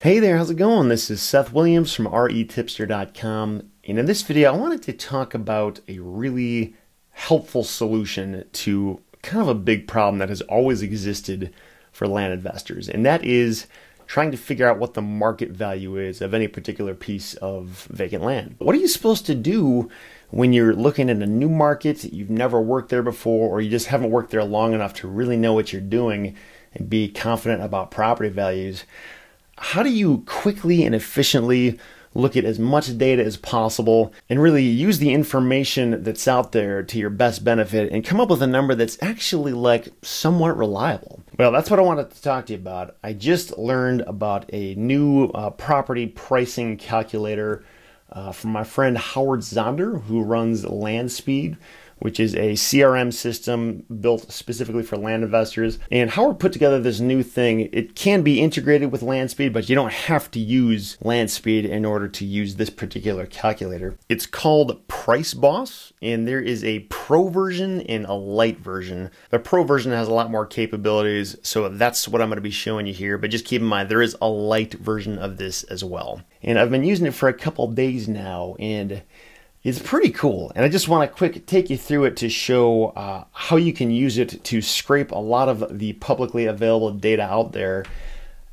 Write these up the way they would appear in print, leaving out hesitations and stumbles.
Hey there, how's it going? This is Seth Williams from REtipster.com, and in this video I wanted to talk about a really helpful solution to kind of a big problem that has always existed for land investors, and that is trying to figure out what the market value is of any particular piece of vacant land. What are you supposed to do when you're looking at a new market, you've never worked there before, or you just haven't worked there long enough to really know what you're doing and be confident about property values? How do you quickly and efficiently look at as much data as possible and really use the information that's out there to your best benefit and come up with a number that's actually somewhat reliable? Well, that's what I wanted to talk to you about. I just learned about a new property pricing calculator from my friend Howard Zonder, who runs LandSpeed, which is a CRM system built specifically for land investors. And Howard put together this new thing. It can be integrated with LandSpeed, but you don't have to use LandSpeed in order to use this particular calculator. It's called Price Boss, and there is a pro version and a light version. The pro version has a lot more capabilities, so that's what I'm going to be showing you here. But just keep in mind, there is a light version of this as well. And I've been using it for a couple days now, and it's pretty cool, and I just want to take you through it to show how you can use it to scrape a lot of the publicly available data out there,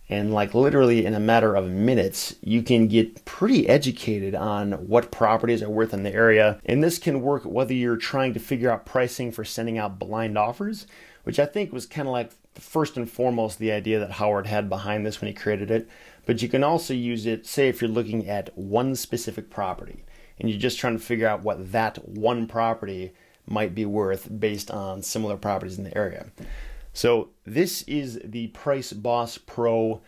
and literally in a matter of minutes you can get pretty educated on what properties are worth in the area. And this can work whether you're trying to figure out pricing for sending out blind offers, which I think was kind of first and foremost the idea that Howard had behind this when he created it. But you can also use it, say, if you're looking at one specific property and you're just trying to figure out what that one property might be worth based on similar properties in the area. So this is the Price Boss Pro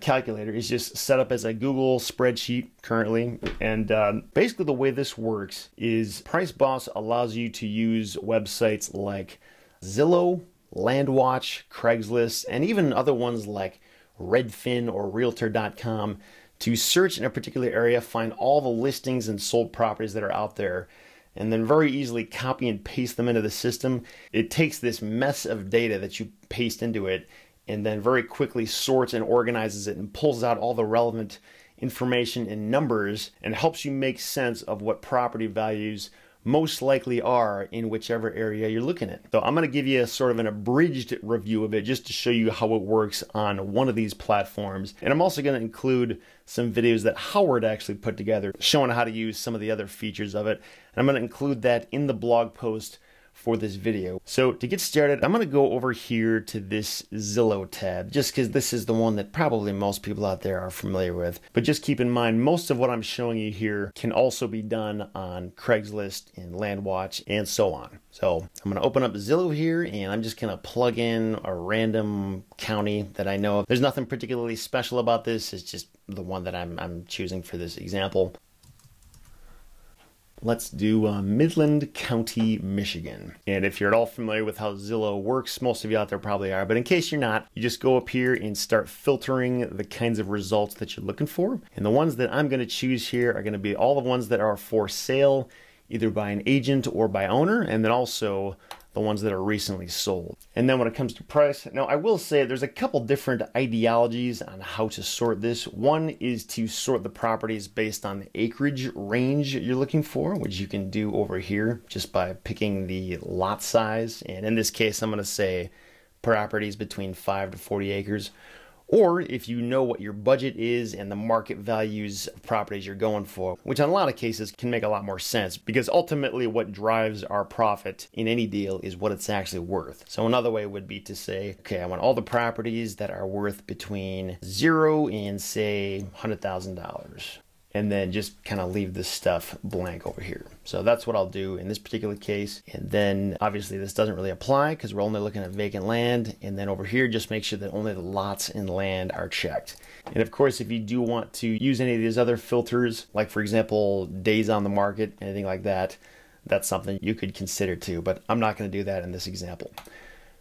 calculator. It's just set up as a Google spreadsheet currently. And basically the way this works is Price Boss allows you to use websites like Zillow, LandWatch, Craigslist, and even other ones like Redfin or Realtor.com to search in a particular area, find all the listings and sold properties that are out there, and then very easily copy and paste them into the system. It takes this mess of data that you paste into it and then very quickly sorts and organizes it and pulls out all the relevant information and numbers and helps you make sense of what property values most likely are in whichever area you're looking at. So I'm going to give you a sort of an abridged review of it just to show you how it works on one of these platforms. And I'm also going to include some videos that Howard actually put together showing how to use some of the other features of it. And I'm going to include that in the blog post for this video. So to get started, I'm going to go over here to this Zillow tab, just because this is the one that probably most people out there are familiar with. But just keep in mind, most of what I'm showing you here can also be done on Craigslist and LandWatch and so on. So I'm going to open up Zillow here, and I'm just going to plug in a random county that I know of. There's nothing particularly special about this. It's just the one that I'm choosing for this example. Let's do Midland County, Michigan. And if you're at all familiar with how Zillow works, most of you out there probably are, but in case you're not, you just go up here and start filtering the kinds of results that you're looking for. And the ones that I'm going to choose here are going to be all the ones that are for sale, either by an agent or by owner, and then also the ones that are recently sold. And then when it comes to price, now I will say there's a couple different ideologies on how to sort this. One is to sort the properties based on the acreage range you're looking for, which you can do over here just by picking the lot size. And in this case, I'm going to say properties between 5 to 40 acres. Or if you know what your budget is and the market values of properties you're going for, which in a lot of cases can make a lot more sense, because ultimately what drives our profit in any deal is what it's actually worth. So another way would be to say, okay, I want all the properties that are worth between 0 and say $100,000. And then just kind of leave this stuff blank over here. So that's what I'll do in this particular case. And then obviously this doesn't really apply because we're only looking at vacant land. And then over here, just make sure that only the lots and land are checked. And of course, if you do want to use any of these other filters, like for example, days on the market, anything like that, that's something you could consider too, but I'm not going to do that in this example.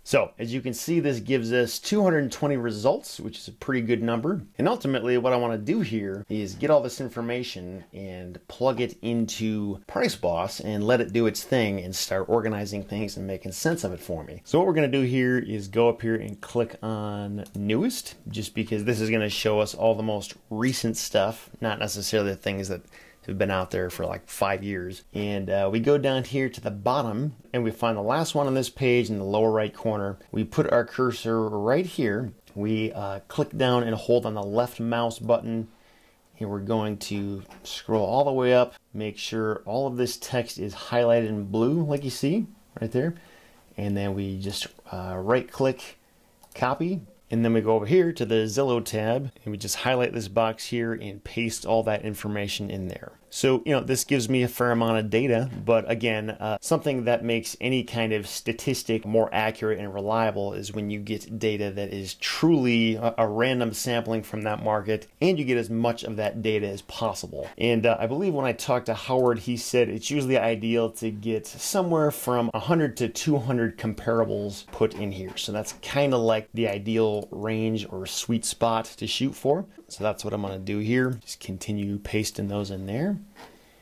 So as you can see, this gives us 220 results, which is a pretty good number. And ultimately what I want to do here is get all this information and plug it into PriceBoss and let it do its thing and start organizing things and making sense of it for me. So what we're going to do here is go up here and click on newest, just because this is going to show us all the most recent stuff, not necessarily the things that have been out there for like 5 years. And we go down here to the bottom and we find the last one on this page in the lower right corner. We put our cursor right here. We click down and hold on the left mouse button, and we're going to scroll all the way up, make sure all of this text is highlighted in blue like you see right there. And then we just right click, copy. And then we go over here to the Zillow tab and we just highlight this box here and paste all that information in there. So, this gives me a fair amount of data, but again, something that makes any kind of statistic more accurate and reliable is when you get data that is truly a random sampling from that market, and you get as much of that data as possible. And I believe when I talked to Howard, he said it's usually ideal to get somewhere from 100 to 200 comparables put in here. So that's kind of like the ideal range or sweet spot to shoot for. So that's what I'm going to do here. Just continue pasting those in there.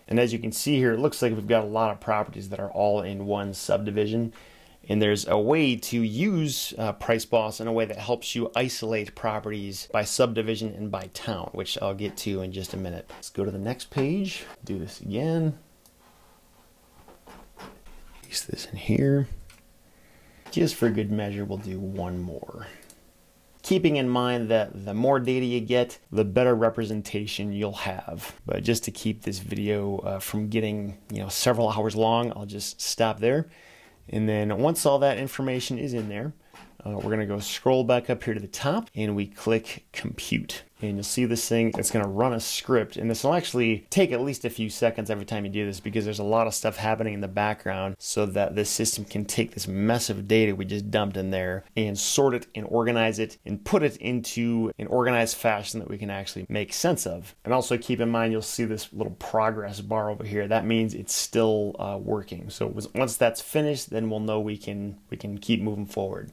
And as you can see here, it looks like we've got a lot of properties that are all in one subdivision. And there's a way to use PriceBoss in a way that helps you isolate properties by subdivision and by town, which I'll get to in just a minute. Let's go to the next page, do this again. Paste this in here. Just for good measure, we'll do one more. Keeping in mind that the more data you get, the better representation you'll have. But just to keep this video from getting several hours long, I'll just stop there. And then once all that information is in there, we're going to go scroll back up here to the top and we click compute. And you'll see this thing, it's going to run a script, and this will actually take at least a few seconds every time you do this because there's a lot of stuff happening in the background so that this system can take this mess of data we just dumped in there and sort it and organize it and put it into an organized fashion that we can actually make sense of. And also keep in mind, you'll see this little progress bar over here. That means it's still working. So once that's finished, then we'll know we can keep moving forward.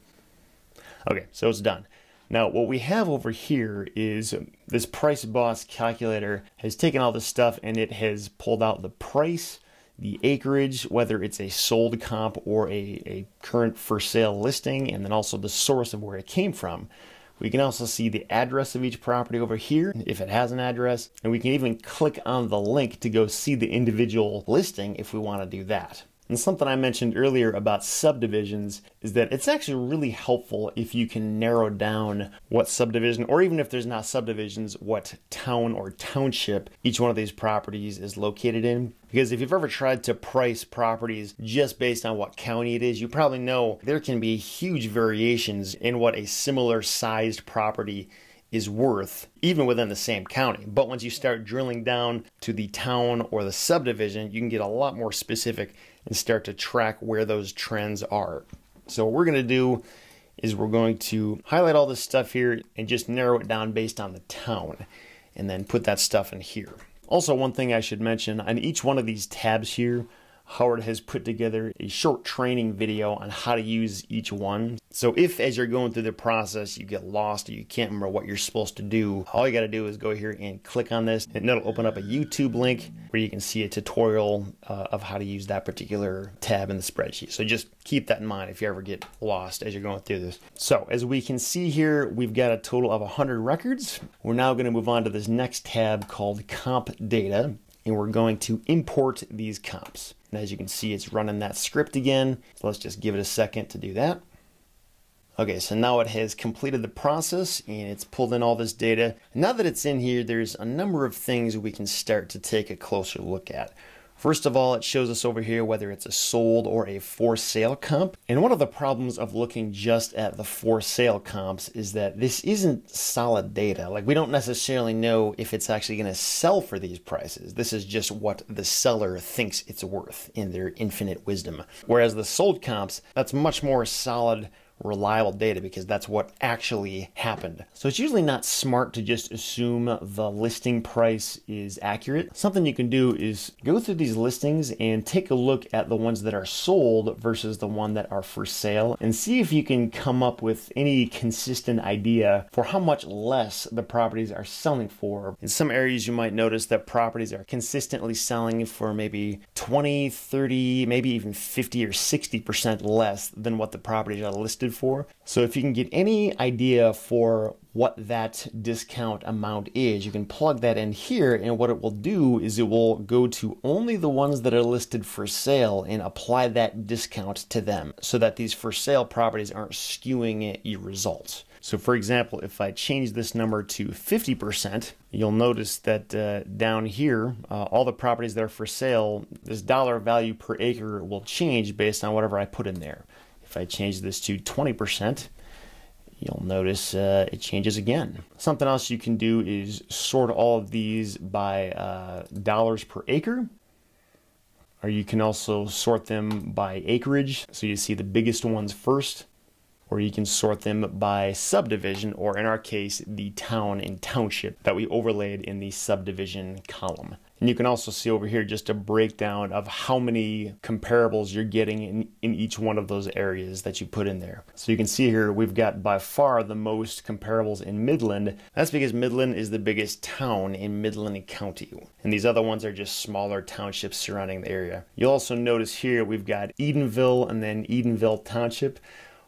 Okay, so it's done. Now, what we have over here is this PriceBoss calculator has taken all this stuff and it has pulled out the price, the acreage, whether it's a sold comp or a current for sale listing, and then also the source of where it came from. We can also see the address of each property over here, if it has an address, and we can even click on the link to go see the individual listing if we want to do that. And something I mentioned earlier about subdivisions is that it's actually really helpful if you can narrow down what subdivision, or even if there's not subdivisions, what town or township each one of these properties is located in. Because if you've ever tried to price properties just based on what county it is, you probably know there can be huge variations in what a similar sized property is worth, even within the same county. But once you start drilling down to the town or the subdivision, you can get a lot more specific and start to track where those trends are. So what we're going to do is we're going to highlight all this stuff here and just narrow it down based on the town, and then put that stuff in here. Also, one thing I should mention, on each one of these tabs here, Howard has put together a short training video on how to use each one. So if as you're going through the process you get lost or you can't remember what you're supposed to do, all you got to do is go here and click on this, and it'll open up a YouTube link where you can see a tutorial of how to use that particular tab in the spreadsheet. So just keep that in mind if you ever get lost as you're going through this. So as we can see here, we've got a total of 100 records. We're now going to move on to this next tab called comp data, and we're going to import these comps. And as you can see, it's running that script again. So let's just give it a second to do that. Okay, so now it has completed the process and it's pulled in all this data. And now that it's in here, there's a number of things we can start to take a closer look at. First of all, it shows us over here whether it's a sold or a for sale comp. And one of the problems of looking just at the for sale comps is that this isn't solid data. Like, we don't necessarily know if it's actually going to sell for these prices. This is just what the seller thinks it's worth in their infinite wisdom. Whereas the sold comps, that's much more solid reliable data because that's what actually happened. So it's usually not smart to just assume the listing price is accurate. Something you can do is go through these listings and take a look at the ones that are sold versus the one that are for sale and see if you can come up with any consistent idea for how much less the properties are selling for. In some areas you might notice that properties are consistently selling for maybe 20, 30, maybe even 50 or 60% less than what the properties are listed for. So if you can get any idea for what that discount amount is, you can plug that in here, and what it will do is it will go to only the ones that are listed for sale and apply that discount to them so that these for sale properties aren't skewing your results. So for example, if I change this number to 50%, you'll notice that down here, all the properties that are for sale, this dollar value per acre will change based on whatever I put in there. If I change this to 20%, you'll notice it changes again. Something else you can do is sort all of these by dollars per acre, or you can also sort them by acreage, so you see the biggest ones first, or you can sort them by subdivision, or in our case, the town and township that we overlaid in the subdivision column. And you can also see over here just a breakdown of how many comparables you're getting in each one of those areas that you put in there. So you can see here we've got by far the most comparables in Midland. That's because Midland is the biggest town in Midland County. And these other ones are just smaller townships surrounding the area. You'll also notice here we've got Edenville and then Edenville Township.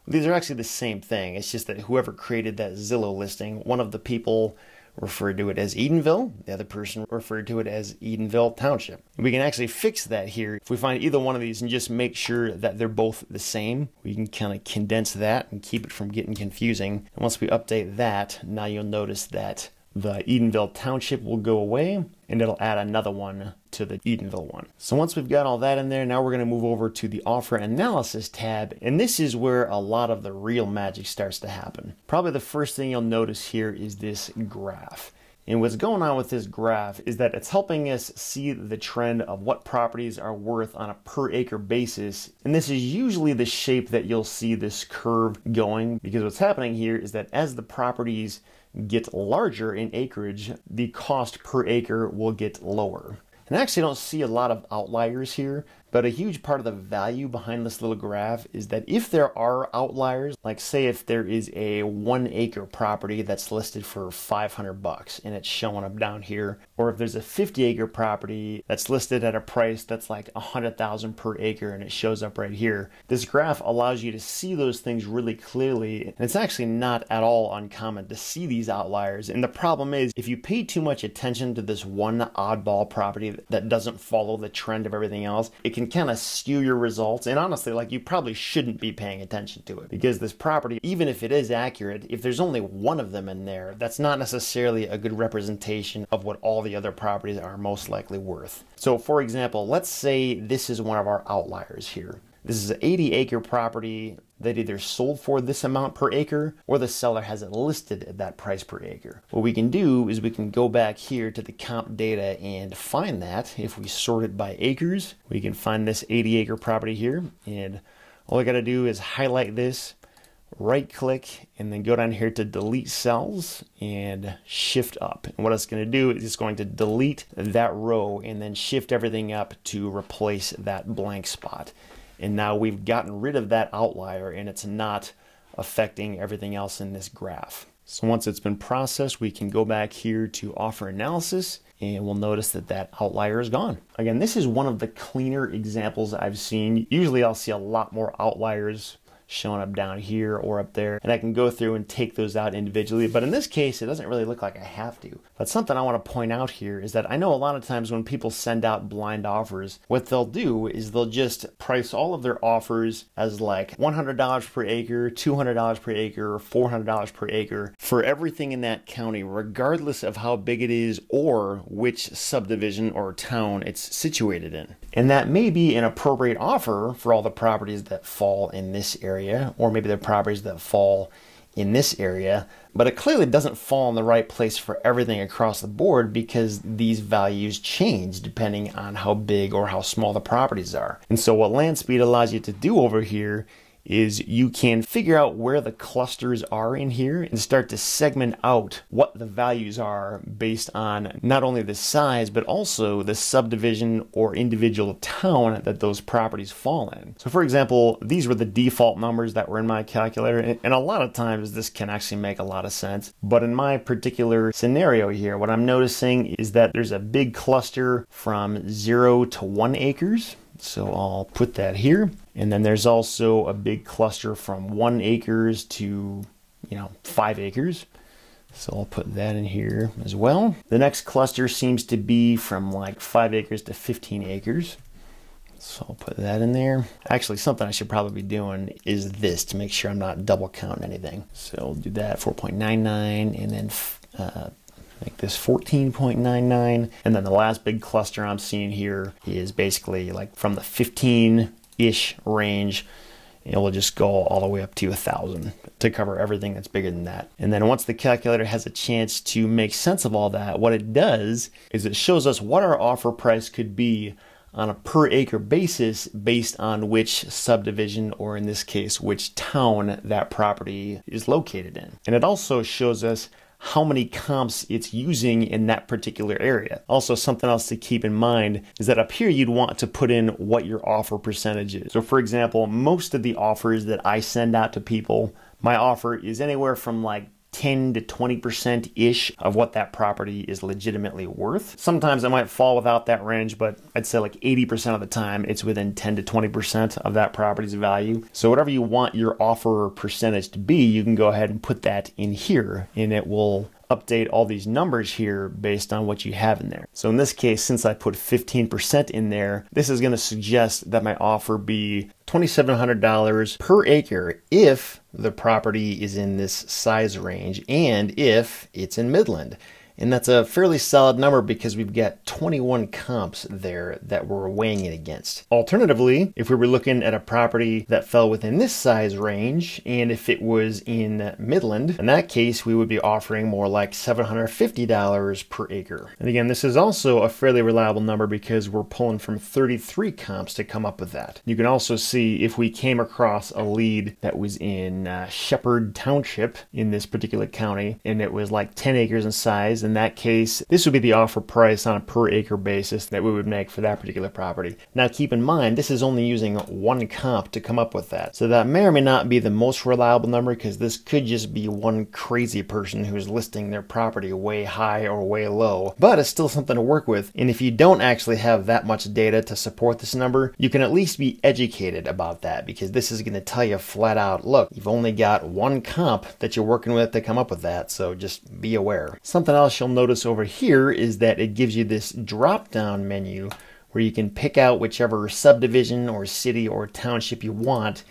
These are actually the same thing. It's just that whoever created that Zillow listing, one of the people referred to it as Edenville, the other person referred to it as Edenville Township. We can actually fix that here. If we find either one of these and just make sure that they're both the same, we can kind of condense that and keep it from getting confusing. And once we update that, now you'll notice that the Edenville Township will go away and it'll add another one to the Edenville one. So once we've got all that in there, now we're going to move over to the Offer Analysis tab, and this is where a lot of the real magic starts to happen. Probably the first thing you'll notice here is this graph. And what's going on with this graph is that it's helping us see the trend of what properties are worth on a per acre basis. And this is usually the shape that you'll see this curve going, because what's happening here is that as the properties get larger in acreage, the cost per acre will get lower. And I actually don't see a lot of outliers here, but a huge part of the value behind this little graph is that if there are outliers, like say if there is a 1 acre property that's listed for $500 and it's showing up down here, or if there's a 50 acre property that's listed at a price that's like $100,000 per acre and it shows up right here, this graph allows you to see those things really clearly. And it's actually not at all uncommon to see these outliers. And the problem is, if you pay too much attention to this one oddball property that doesn't follow the trend of everything else, it can kind of skew your results. And honestly, like, you probably shouldn't be paying attention to it, because this property, even if it is accurate, if there's only one of them in there, that's not necessarily a good representation of what all the other properties are most likely worth. So for example, let's say this is one of our outliers here. This is an 80 acre property that either sold for this amount per acre or the seller has it listed at that price per acre. What we can do is we can go back here to the comp data and find that. If we sort it by acres, we can find this 80 acre property here, and all I gotta do is highlight this, right click, and then go down here to delete cells and shift up. And what it's going to do is it's going to delete that row and then shift everything up to replace that blank spot. And now we've gotten rid of that outlier and it's not affecting everything else in this graph. So once it's been processed, we can go back here to Offer Analysis and we'll notice that that outlier is gone. Again, this is one of the cleaner examples I've seen. Usually I'll see a lot more outliers showing up down here or up there, and I can go through and take those out individually, but in this case it doesn't really look like I have to. But something I want to point out here is that I know a lot of times when people send out blind offers, what they'll do is they'll just price all of their offers as like $100 per acre, $200 per acre, $400 per acre for everything in that county, regardless of how big it is or which subdivision or town it's situated in. And that may be an appropriate offer for all the properties that fall in this area, or maybe the properties that fall in this area, but it clearly doesn't fall in the right place for everything across the board, because these values change depending on how big or how small the properties are. And so what LandSpeed allows you to do over here is you can figure out where the clusters are in here and start to segment out what the values are based on not only the size, but also the subdivision or individual town that those properties fall in. So for example, these were the default numbers that were in my calculator, and a lot of times this can actually make a lot of sense. But in my particular scenario here, what I'm noticing is that there's a big cluster from 0 to 1 acres. So I'll put that here. And then there's also a big cluster from 1 acres to, 5 acres. So I'll put that in here as well. The next cluster seems to be from like 5 acres to 15 acres. So I'll put that in there. Actually, something I should probably be doing is this to make sure I'm not double counting anything. So we'll do that 4.99 and then make this 14.99. And then the last big cluster I'm seeing here is basically like from the 15-ish range. It will just go all the way up to 1,000 to cover everything that's bigger than that. And then once the calculator has a chance to make sense of all that, what it does is it shows us what our offer price could be on a per acre basis based on which subdivision, or in this case, which town that property is located in. And it also shows us how many comps it's using in that particular area. Also, something else to keep in mind is that up here you'd want to put in what your offer percentage is. So for example, most of the offers that I send out to people, my offer is anywhere from like 10 to 20%-ish of what that property is legitimately worth. Sometimes it might fall without that range, but I'd say like 80% of the time it's within 10 to 20% of that property's value. So whatever you want your offer percentage to be, you can go ahead and put that in here, and it will update all these numbers here based on what you have in there. So in this case, since I put 15% in there, this is going to suggest that my offer be $2,700 per acre if the property is in this size range and if it's in Midland. And that's a fairly solid number because we've got 21 comps there that we're weighing it against. Alternatively, if we were looking at a property that fell within this size range, and if it was in Midland, in that case, we would be offering more like $750 per acre. And again, this is also a fairly reliable number because we're pulling from 33 comps to come up with that. You can also see if we came across a lead that was in Shepherd Township in this particular county, and it was like 10 acres in size. In that case, this would be the offer price on a per acre basis that we would make for that particular property. Now keep in mind, this is only using one comp to come up with that. So that may or may not be the most reliable number because this could just be one crazy person who's listing their property way high or way low, but it's still something to work with. And if you don't actually have that much data to support this number, you can at least be educated about that because this is going to tell you flat out, look, you've only got one comp that you're working with to come up with that, so just be aware. Something else you'll notice over here is that it gives you this drop-down menu where you can pick out whichever subdivision or city or township you want.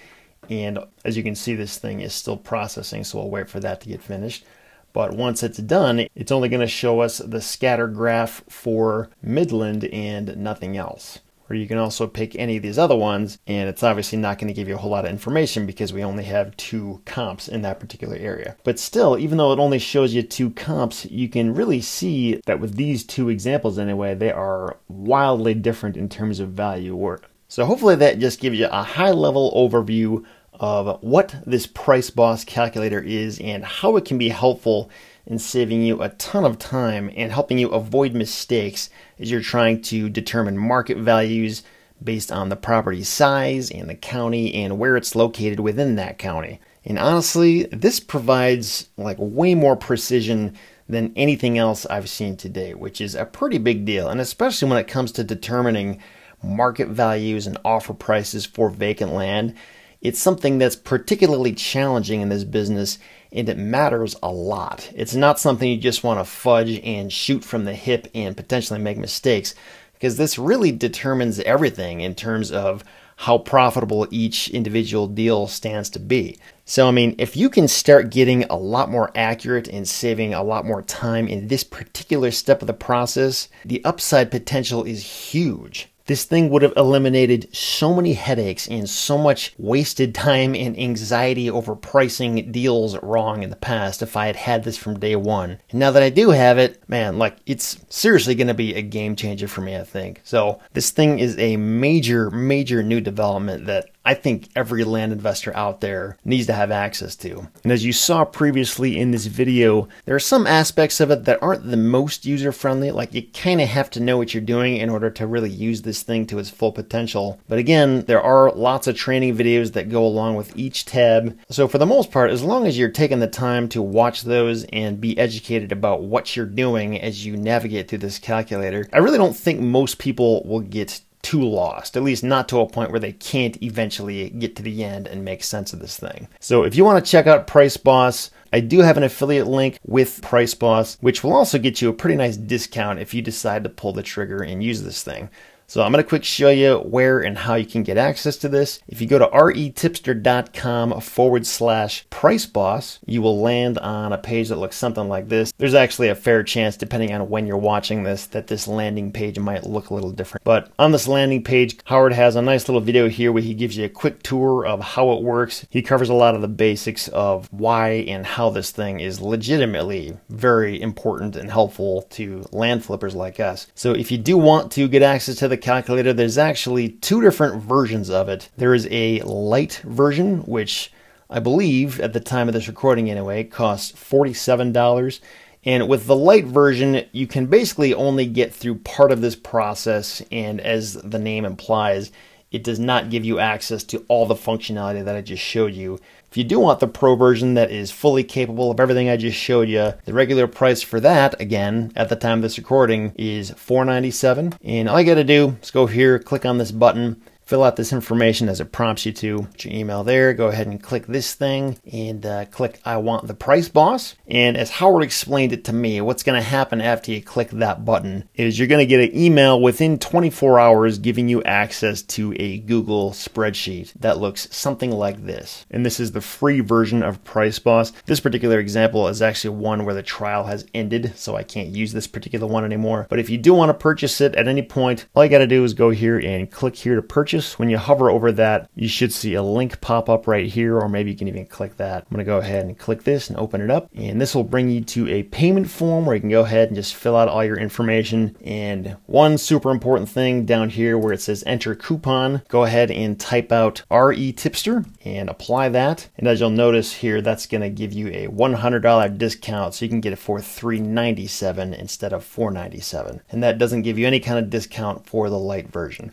And as you can see, this thing is still processing, so we'll wait for that to get finished. But once it's done, it's only going to show us the scatter graph for Midland and nothing else. Or you can also pick any of these other ones, and it's obviously not going to give you a whole lot of information because we only have 2 comps in that particular area. But still, even though it only shows you 2 comps, you can really see that with these 2 examples anyway, they are wildly different in terms of value. So hopefully that just gives you a high-level overview of what this Price Boss calculator is and how it can be helpful in saving you a ton of time and helping you avoid mistakes as you're trying to determine market values based on the property size and the county and where it's located within that county. And honestly, this provides like way more precision than anything else I've seen today, which is a pretty big deal. And especially when it comes to determining market values and offer prices for vacant land, it's something that's particularly challenging in this business, and it matters a lot. It's not something you just want to fudge and shoot from the hip and potentially make mistakes, because this really determines everything in terms of how profitable each individual deal stands to be. So, I mean, if you can start getting a lot more accurate and saving a lot more time in this particular step of the process, the upside potential is huge. This thing would have eliminated so many headaches and so much wasted time and anxiety over pricing deals wrong in the past if I had had this from day one. And now that I do have it, man, like, it's seriously going to be a game changer for me, I think. So this thing is a major new development that I think every land investor out there needs to have access to. And as you saw previously in this video, there are some aspects of it that aren't the most user-friendly. Like, you kind of have to know what you're doing in order to really use this thing to its full potential. But again, there are lots of training videos that go along with each tab. So for the most part, as long as you're taking the time to watch those and be educated about what you're doing as you navigate through this calculator, I really don't think most people will get too lost, at least not to a point where they can't eventually get to the end and make sense of this thing. So if you want to check out Price Boss, I do have an affiliate link with Price Boss, which will also get you a pretty nice discount if you decide to pull the trigger and use this thing. So I'm going to quick show you where and how you can get access to this. If you go to REtipster.com/PriceBoss, you will land on a page that looks something like this. There's actually a fair chance, depending on when you're watching this, that this landing page might look a little different. But on this landing page, Howard has a nice little video here where he gives you a quick tour of how it works. He covers a lot of the basics of why and how this thing is legitimately very important and helpful to land flippers like us. So if you do want to get access to the calculator, there's actually two different versions of it. There is a light version, which I believe at the time of this recording anyway costs $47. And with the light version, you can basically only get through part of this process, and as the name implies, it does not give you access to all the functionality that I just showed you. If you do want the Pro version that is fully capable of everything I just showed you, the regular price for that, again, at the time of this recording, is $497. And all you gotta do is go here, click on this button, fill out this information as it prompts you to. Put your email there, go ahead and click this thing, and click I want the Price Boss. And as Howard explained it to me, what's gonna happen after you click that button is you're gonna get an email within 24 hours giving you access to a Google spreadsheet that looks something like this. And this is the free version of Price Boss. This particular example is actually one where the trial has ended, so I can't use this particular one anymore. But if you do wanna purchase it at any point, all you gotta do is go here and click here to purchase. When you hover over that, you should see a link pop up right here, or maybe you can even click that. I'm going to go ahead and click this and open it up, and this will bring you to a payment form where you can go ahead and just fill out all your information. And one super important thing down here where it says enter coupon, go ahead and type out REtipster and apply that. And as you'll notice here, that's going to give you a $100 discount, so you can get it for $397 instead of $497. And that doesn't give you any kind of discount for the light version.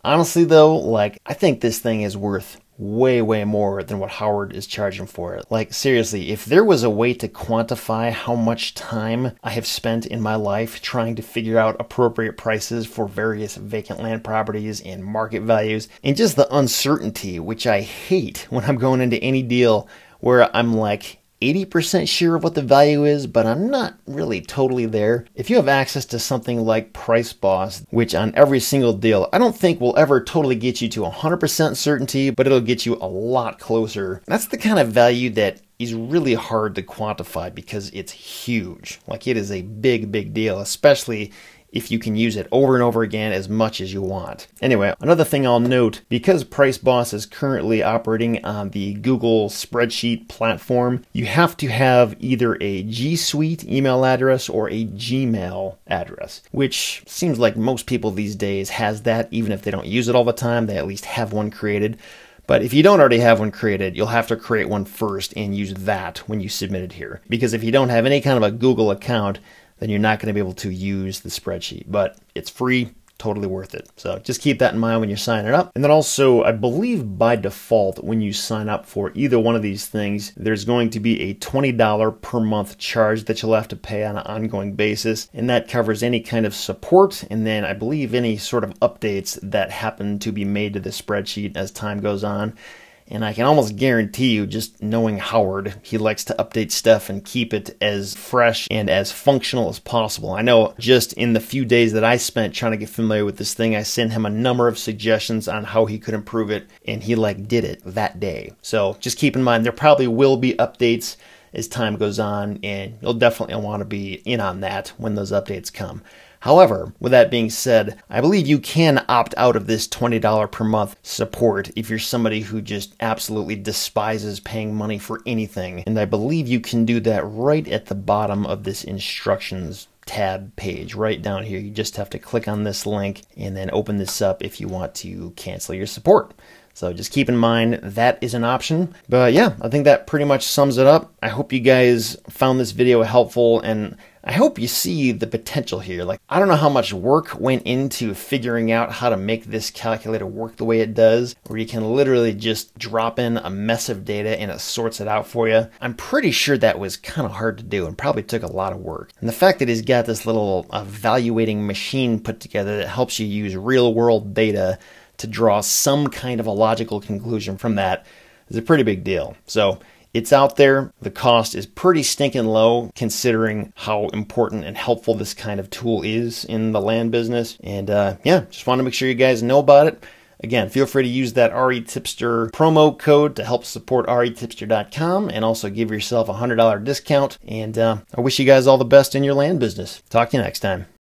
Honestly though, like, I think this thing is worth way more than what Howard is charging for it. Like, seriously, if there was a way to quantify how much time I have spent in my life trying to figure out appropriate prices for various vacant land properties and market values, and just the uncertainty, which I hate when I'm going into any deal where I'm like 80% sure of what the value is, but I'm not really totally there. If you have access to something like Price Boss, which on every single deal, I don't think will ever totally get you to 100% certainty, but it'll get you a lot closer. That's the kind of value that is really hard to quantify because it's huge. Like, it is a big deal, especially if you can use it over and over again as much as you want. Anyway, another thing I'll note, because Price Boss is currently operating on the Google spreadsheet platform, you have to have either a G Suite email address or a Gmail address, which seems like most people these days has that. Even if they don't use it all the time, they at least have one created. But if you don't already have one created, you'll have to create one first and use that when you submit it here. Because if you don't have any kind of a Google account, then you're not going to be able to use the spreadsheet. But it's free, totally worth it. So just keep that in mind when you're signing up. And then also, I believe by default, when you sign up for either one of these things, there's going to be a $20 per month charge that you'll have to pay on an ongoing basis. And that covers any kind of support, and then I believe any sort of updates that happen to be made to the spreadsheet as time goes on. And I can almost guarantee you, just knowing Howard, he likes to update stuff and keep it as fresh and as functional as possible. I know just in the few days that I spent trying to get familiar with this thing, I sent him a number of suggestions on how he could improve it, and he did it that day. So just keep in mind, there probably will be updates as time goes on, and you'll definitely want to be in on that when those updates come. However, with that being said, I believe you can opt out of this $20 per month support if you're somebody who just absolutely despises paying money for anything. And I believe you can do that right at the bottom of this instructions tab page right down here. You just have to click on this link and then open this up if you want to cancel your support. So just keep in mind that is an option. But yeah, I think that pretty much sums it up. I hope you guys found this video helpful, and I hope you see the potential here. Like, I don't know how much work went into figuring out how to make this calculator work the way it does, where you can literally just drop in a mess of data and it sorts it out for you. I'm pretty sure that was kind of hard to do and probably took a lot of work. And the fact that he's got this little evaluating machine put together that helps you use real world data to draw some kind of a logical conclusion from that is a pretty big deal. So it's out there. The cost is pretty stinking low considering how important and helpful this kind of tool is in the land business. And yeah, just want to make sure you guys know about it. Again, feel free to use that REtipster promo code to help support REtipster.com and also give yourself a $100 discount. And I wish you guys all the best in your land business. Talk to you next time.